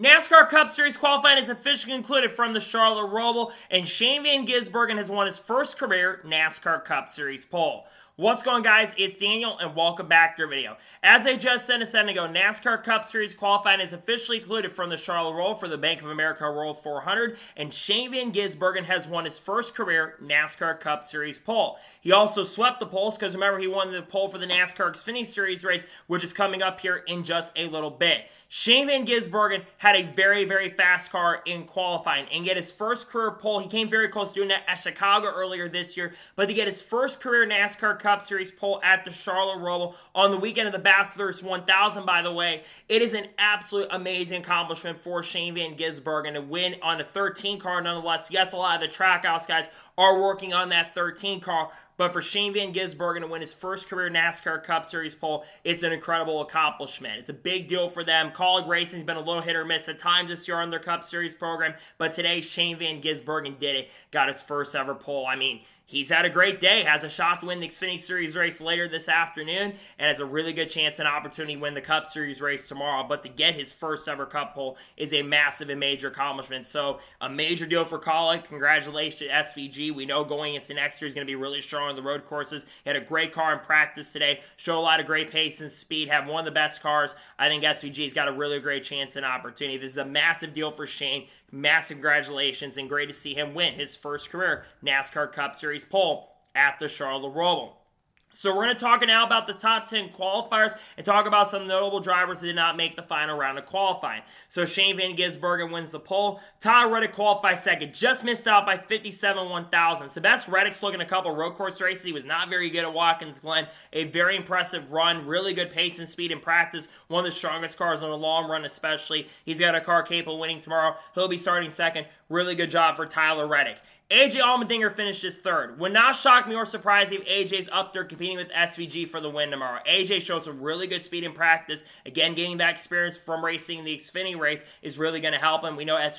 NASCAR Cup Series qualifying is officially concluded from the Charlotte ROVAL, and Shane Van Gisbergen has won his first career NASCAR Cup Series pole. What's going on, guys? It's Daniel, and welcome back to our video. As I just said a second ago, NASCAR Cup Series qualifying is officially concluded from the Charlotte ROVAL for the Bank of America Royal 400, and Shane Van Gisbergen has won his first career NASCAR Cup Series pole. He also swept the poles, because remember, he won the pole for the NASCAR Xfinity Series race, which is coming up here in just a little bit. Shane Van Gisbergen had a very, very fast car in qualifying, and get his first career pole. He came very close to doing that at Chicago earlier this year, but to get his first career NASCAR Cup Series pole at the Charlotte ROVAL on the weekend of the Bachelor's 1000, by the way, it is an absolute amazing accomplishment for Shane Van Gisbergen to win on a 13 car nonetheless. Yes, a lot of the Trackhouse guys are working on that 13 car, but for Shane Van Gisbergen to win his first career NASCAR Cup Series pole, it's an incredible accomplishment. It's a big deal for them. Kaulig Racing's been a little hit or miss at times this year on their Cup Series program, but today Shane Van Gisbergen did it, got his first ever pole. I mean, he's had a great day, has a shot to win the Xfinity Series race later this afternoon, and has a really good chance and opportunity to win the Cup Series race tomorrow. But to get his first ever Cup pole is a massive and major accomplishment. So a major deal for Kaulig. Congratulations to SVG. We know going into next year is going to be really strong on the road courses. He had a great car in practice today, showed a lot of great pace and speed, have one of the best cars. I think SVG's got a really great chance and opportunity. This is a massive deal for Shane. Massive congratulations, and great to see him win his first career NASCAR Cup Series pole at the Charlotte ROVAL. So we're going to talk now about the top 10 qualifiers and talk about some notable drivers that did not make the final round of qualifying. So Shane Van Gisbergen wins the pole. Tyler Reddick qualified second. Just missed out by 57 1/1000. Best Reddick's looking a couple road course races. He was not very good at Watkins Glen. A very impressive run. Really good pace and speed in practice. One of the strongest cars on the long run especially. He's got a car capable of winning tomorrow. He'll be starting second. Really good job for Tyler Reddick. AJ Allmendinger finished his third. Would not shock me or surprise me if AJ's up there competing with SVG for the win tomorrow. AJ showed some really good speed in practice. Again, getting that experience from racing the Xfinity race is really going to help him. We know not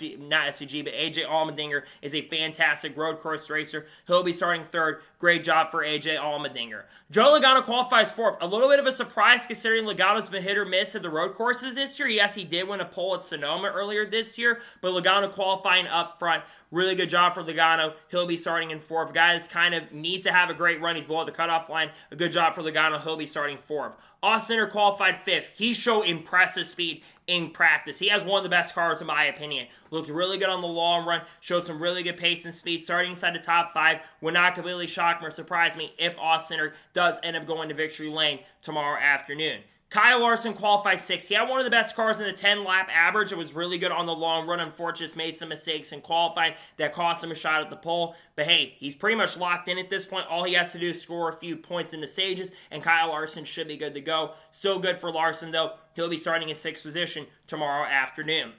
SVG, but AJ Allmendinger is a fantastic road course racer. He'll be starting third. Great job for AJ Allmendinger. Joe Logano qualifies fourth. A little bit of a surprise considering Logano's been hit or miss at the road courses this year. Yes, he did win a pole at Sonoma earlier this year, but Logano qualifying up front. Really good job for Logano. He'll be starting in fourth. Guys kind of needs to have a great run. He's below the cutoff line. A good job for Logano. He'll be starting fourth. Austin qualified fifth. He showed impressive speed in practice. He has one of the best cars in my opinion. Looked really good on the long run. Showed some really good pace and speed. Starting inside the top five. Would not completely shock me or surprise me if Austin does end up going to victory lane tomorrow afternoon. Kyle Larson qualified sixth. He had one of the best cars in the 10-lap average. It was really good on the long run. Unfortunately, just made some mistakes in qualifying that cost him a shot at the pole. But hey, he's pretty much locked in at this point. All he has to do is score a few points in the stages, and Kyle Larson should be good to go. Still good for Larson, though. He'll be starting in sixth position tomorrow afternoon.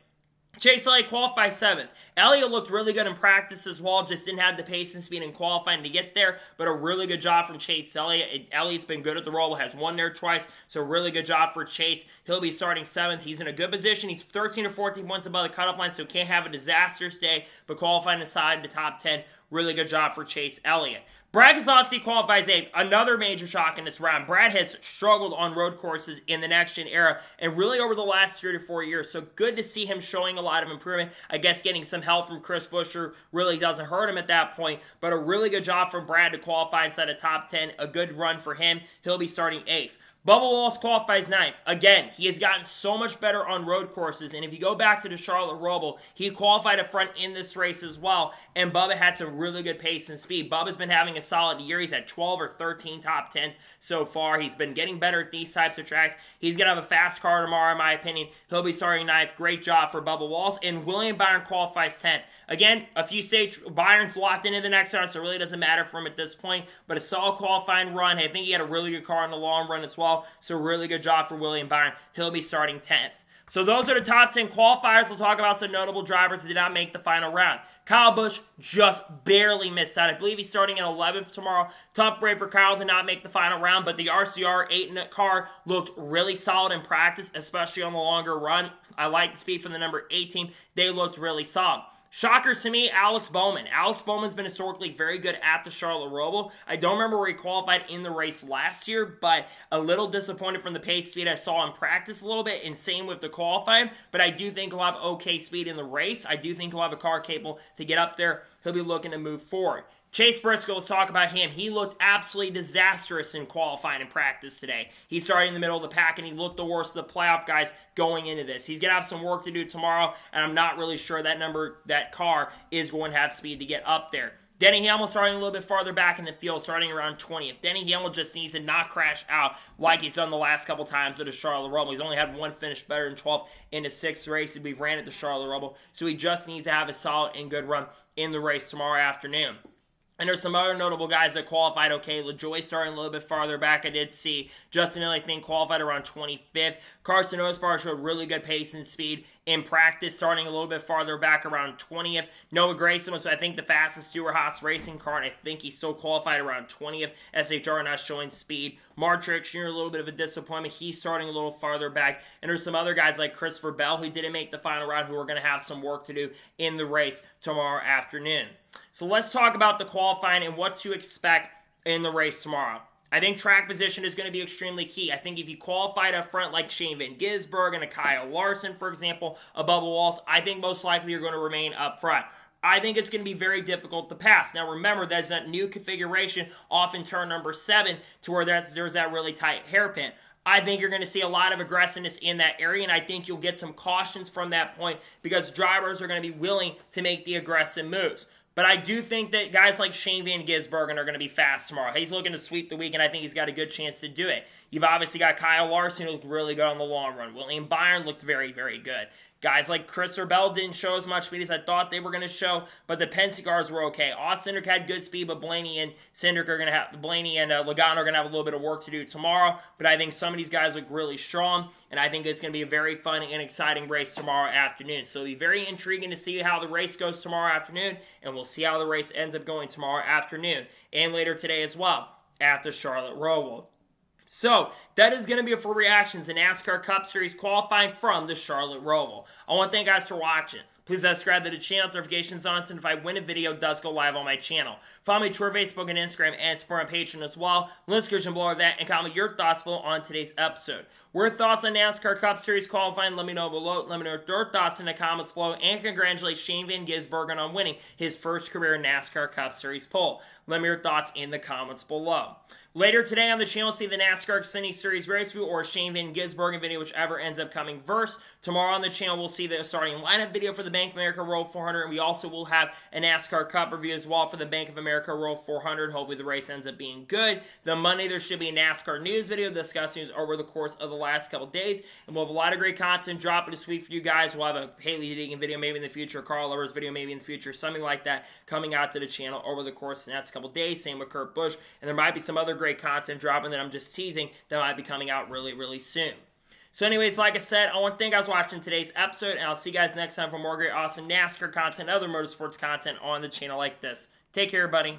Chase Elliott qualified seventh. Elliott looked really good in practice as well, just didn't have the pace and speed in qualifying to get there, but a really good job from Chase Elliott. Elliott's been good at the ROVAL, has won there twice, so really good job for Chase. He'll be starting seventh. He's in a good position. He's 13 or 14 points above the cutoff line, so can't have a disastrous day, but qualifying inside the top 10. Really good job for Chase Elliott. Brad Keselowski qualifies eighth. Another major shock in this round. Brad has struggled on road courses in the next-gen era and really over the last 3 to 4 years. So good to see him showing a lot of improvement. I guess getting some help from Chris Buescher really doesn't hurt him at that point. But a really good job from Brad to qualify inside the top 10. A good run for him. He'll be starting eighth. Bubba Wallace qualifies ninth. Again, he has gotten so much better on road courses, and if you go back to the Charlotte ROVAL, he qualified up front in this race as well, and Bubba had some really good pace and speed. Bubba's been having a solid year. He's had 12 or 13 top 10s so far. He's been getting better at these types of tracks. He's going to have a fast car tomorrow, in my opinion. He'll be starting ninth. Great job for Bubba Wallace, and William Byron qualifies 10th. Again, a few stage, Byron's locked into the next round, so it really doesn't matter for him at this point, but a solid qualifying run. I think he had a really good car in the long run as well. So really good job for William Byron. He'll be starting 10th. So those are the top 10 qualifiers. We'll talk about some notable drivers that did not make the final round. Kyle Busch just barely missed out. I believe he's starting in 11th tomorrow. Tough break for Kyle to not make the final round, but the RCR 8 car looked really solid in practice, especially on the longer run. I like the speed from the number 8 team. They looked really solid. Shocker to me, Alex Bowman. Alex Bowman's been historically very good at the Charlotte ROVAL. I don't remember where he qualified in the race last year, but a little disappointed from the pace speed I saw in practice a little bit, and same with the qualifying, but I do think he'll have okay speed in the race. I do think he'll have a car capable to get up there. He'll be looking to move forward. Chase Briscoe, let's talk about him. He looked absolutely disastrous in qualifying and practice today. He started in the middle of the pack, and he looked the worst of the playoff guys going into this. He's going to have some work to do tomorrow, and I'm not really sure that car is going to have speed to get up there. Denny Hamlin starting a little bit farther back in the field, starting around 20th. Denny Hamlin just needs to not crash out like he's done the last couple times at the Charlotte ROVAL. He's only had one finish better than 12th in the 6th race we've ran at the Charlotte ROVAL, so he just needs to have a solid and good run in the race tomorrow afternoon. And there's some other notable guys that qualified okay. LaJoy starting a little bit farther back. I did see Justin Hill, I think, qualified around 25th. Carson Osbar showed really good pace and speed in practice, starting a little bit farther back around 20th. Noah Grayson was, I think, the fastest Stewart-Haas racing car, and I think he still qualified around 20th. SHR not showing speed. Mark Truex Jr., a little bit of a disappointment. He's starting a little farther back. And there's some other guys like Christopher Bell, who didn't make the final round, who are going to have some work to do in the race tomorrow afternoon. So let's talk about the qualifying and what to expect in the race tomorrow. I think track position is going to be extremely key. I think if you qualified up front like Shane Van Gisbergen and a Kyle Larson, for example, above the walls, I think most likely you're going to remain up front. I think it's going to be very difficult to pass. Now remember, there's that new configuration off in turn number 7 to where there's that really tight hairpin. I think you're going to see a lot of aggressiveness in that area, and I think you'll get some cautions from that point because drivers are going to be willing to make the aggressive moves. But I do think that guys like Shane Van Gisbergen are going to be fast tomorrow. He's looking to sweep the week, and I think he's got a good chance to do it. You've obviously got Kyle Larson, who looked really good on the long run. William Byron looked very, very good. Guys like Christopher Bell didn't show as much speed as I thought they were going to show, but the Penske cars were okay. Austin Cindric had good speed, but Blaney and Logano are going to have a little bit of work to do tomorrow. But I think some of these guys look really strong, and I think it's going to be a very fun and exciting race tomorrow afternoon. So it'll be very intriguing to see how the race goes tomorrow afternoon, and we'll see how the race ends up going tomorrow afternoon and later today as well at the Charlotte ROVAL. So, that is going to be it for reactions in NASCAR Cup Series qualifying from the Charlotte ROVAL. I want to thank you guys for watching. Please subscribe to the channel, notifications on, so if I win a video, it does go live on my channel. Follow me on Twitter, Facebook, and Instagram, and support my Patreon as well. Links description below that, and comment your thoughts below on today's episode. What are your thoughts on NASCAR Cup Series qualifying? Let me know below. Let me know your thoughts in the comments below, and congratulate Shane Van Gisbergen on winning his first career NASCAR Cup Series pole. Let me know your thoughts in the comments below. Later today on the channel, see the NASCAR Xfinity Series race review or Shane Van Gisbergen video, whichever ends up coming first. Tomorrow on the channel, we'll see the starting lineup video for the Bank of America Road 400, and we also will have a NASCAR Cup review as well for the Bank of America Road 400. Hopefully the race ends up being good. The Monday, there should be a NASCAR news video discussing news over the course of the last couple days, and we'll have a lot of great content dropping this week for you guys. We'll have a Haley Deegan video maybe in the future, Carl Lover's video maybe in the future, something like that coming out to the channel over the course of the next couple days. Same with Kurt Busch, and there might be some other great content dropping that I'm just teasing that might be coming out really, really soon. So anyways, like I said, I want to thank you guys for watching today's episode, and I'll see you guys next time for more great, awesome NASCAR content and other motorsports content on the channel like this. Take care, everybody.